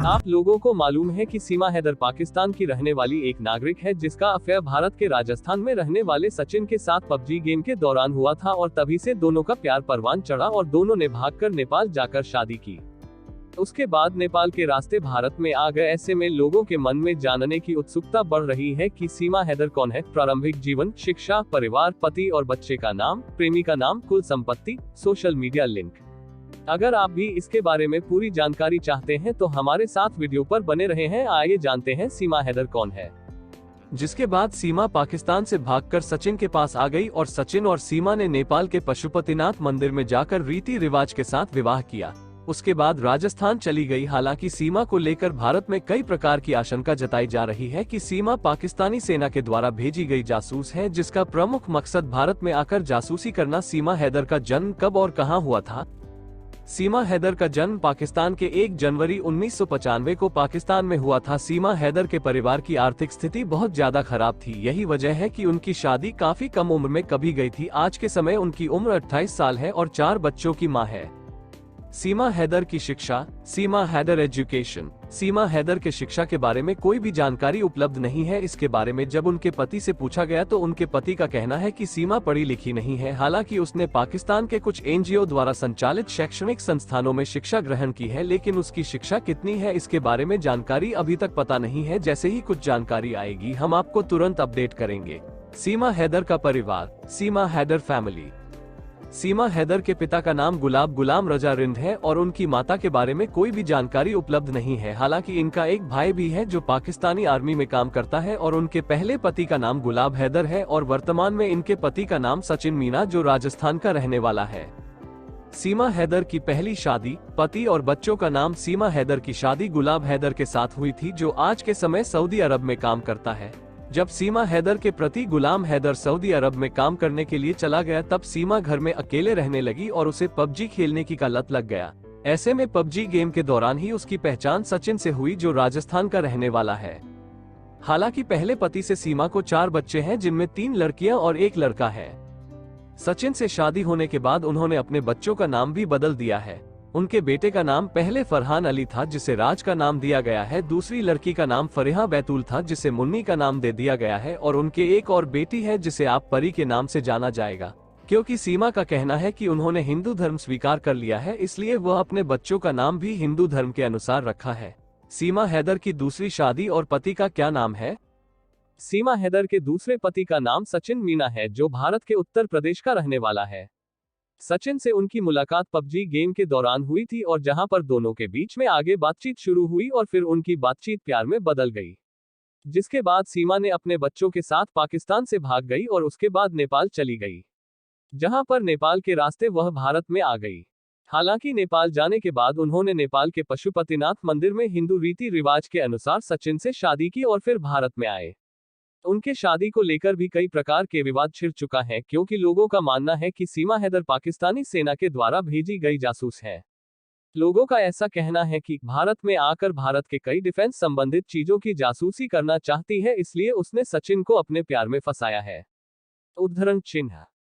आप लोगों को मालूम है कि सीमा हैदर पाकिस्तान की रहने वाली एक नागरिक है जिसका अफेयर भारत के राजस्थान में रहने वाले सचिन के साथ पबजी गेम के दौरान हुआ था और तभी से दोनों का प्यार परवान चढ़ा और दोनों ने भागकर नेपाल जाकर शादी की। उसके बाद नेपाल के रास्ते भारत में आ गए। ऐसे में लोगों के मन में जानने की उत्सुकता बढ़ रही है कि सीमा हैदर कौन है। प्रारंभिक जीवन, शिक्षा, परिवार, पति और बच्चे का नाम, प्रेमी का नाम, कुल संपत्ति, सोशल मीडिया लिंक। अगर आप भी इसके बारे में पूरी जानकारी चाहते हैं तो हमारे साथ वीडियो पर बने रहे हैं। आइए जानते हैं सीमा हैदर कौन है। जिसके बाद सीमा पाकिस्तान से भागकर सचिन के पास आ गई और सचिन और सीमा ने नेपाल के पशुपतिनाथ मंदिर में जाकर रीति रिवाज के साथ विवाह किया। उसके बाद राजस्थान चली गई। हालांकि सीमा को लेकर भारत में कई प्रकार की आशंका जताई जा रही है कि सीमा पाकिस्तानी सेना के द्वारा भेजी गई जासूस है, जिसका प्रमुख मकसद भारत में आकर जासूसी करना। सीमा हैदर का जन्म कब और कहां हुआ था? सीमा हैदर का जन्म पाकिस्तान के 1 जनवरी 1995 को पाकिस्तान में हुआ था। सीमा हैदर के परिवार की आर्थिक स्थिति बहुत ज्यादा खराब थी। यही वजह है कि उनकी शादी काफी कम उम्र में कभी गई थी। आज के समय उनकी उम्र 28 साल है और 4 बच्चों की मां है। सीमा हैदर की शिक्षा। सीमा हैदर एजुकेशन। सीमा हैदर के शिक्षा के बारे में कोई भी जानकारी उपलब्ध नहीं है। इसके बारे में जब उनके पति से पूछा गया तो उनके पति का कहना है कि सीमा पढ़ी लिखी नहीं है। हालांकि उसने पाकिस्तान के कुछ एनजीओ द्वारा संचालित शैक्षणिक संस्थानों में शिक्षा ग्रहण की है, लेकिन उसकी शिक्षा कितनी है इसके बारे में जानकारी अभी तक पता नहीं है। जैसे ही कुछ जानकारी आएगी हम आपको तुरंत अपडेट करेंगे। सीमा हैदर का परिवार। सीमा हैदर फैमिली। सीमा हैदर के पिता का नाम गुलाम रजा रिंद है और उनकी माता के बारे में कोई भी जानकारी उपलब्ध नहीं है। हालांकि इनका एक भाई भी है जो पाकिस्तानी आर्मी में काम करता है और उनके पहले पति का नाम गुलाब हैदर है और वर्तमान में इनके पति का नाम सचिन मीना जो राजस्थान का रहने वाला है। सीमा हैदर की पहली शादी, पति और बच्चों का नाम। सीमा हैदर की शादी गुलाब हैदर के साथ हुई थी जो आज के समय सऊदी अरब में काम करता है। जब सीमा हैदर के प्रति गुलाम हैदर सऊदी अरब में काम करने के लिए चला गया तब सीमा घर में अकेले रहने लगी और उसे पबजी खेलने की लत लग गया। ऐसे में पबजी गेम के दौरान ही उसकी पहचान सचिन से हुई जो राजस्थान का रहने वाला है। हालांकि पहले पति से सीमा को 4 बच्चे हैं जिनमें 3 लड़कियां और 1 लड़का है। सचिन से शादी होने के बाद उन्होंने अपने बच्चों का नाम भी बदल दिया है। उनके बेटे का नाम पहले फरहान अली था जिसे राज का नाम दिया गया है। दूसरी लड़की का नाम फरीहा बैतूल था जिसे मुन्नी का नाम दे दिया गया है और उनके एक और बेटी है जिसे आप परी के नाम से जाना जाएगा। क्योंकि सीमा का कहना है कि उन्होंने हिंदू धर्म स्वीकार कर लिया है इसलिए वह अपने बच्चों का नाम भी हिंदू धर्म के अनुसार रखा है। सीमा हैदर की दूसरी शादी और पति का क्या नाम है? सीमा हैदर के दूसरे पति का नाम सचिन मीना है जो भारत के उत्तर प्रदेश का रहने वाला है। सचिन से उनकी मुलाकात पबजी गेम के दौरान हुई थी और जहां पर दोनों के बीच में आगे बातचीत शुरू हुई और फिर उनकी बातचीत प्यार में बदल गई, जिसके बाद सीमा ने अपने बच्चों के साथ पाकिस्तान से भाग गई और उसके बाद नेपाल चली गई, जहां पर नेपाल के रास्ते वह भारत में आ गई। हालांकि नेपाल जाने के बाद उन्होंने नेपाल के पशुपतिनाथ मंदिर में हिंदू रीति रिवाज के अनुसार सचिन से शादी की और फिर भारत में आए। उनके शादी को लेकर भी कई प्रकार के विवाद छिड़ चुका है क्योंकि लोगों का मानना है कि सीमा हैदर पाकिस्तानी सेना के द्वारा भेजी गई जासूस है। लोगों का ऐसा कहना है कि भारत में आकर भारत के कई डिफेंस संबंधित चीजों की जासूसी करना चाहती है, इसलिए उसने सचिन को अपने प्यार में फंसाया है। उद्धरण चिन्ह।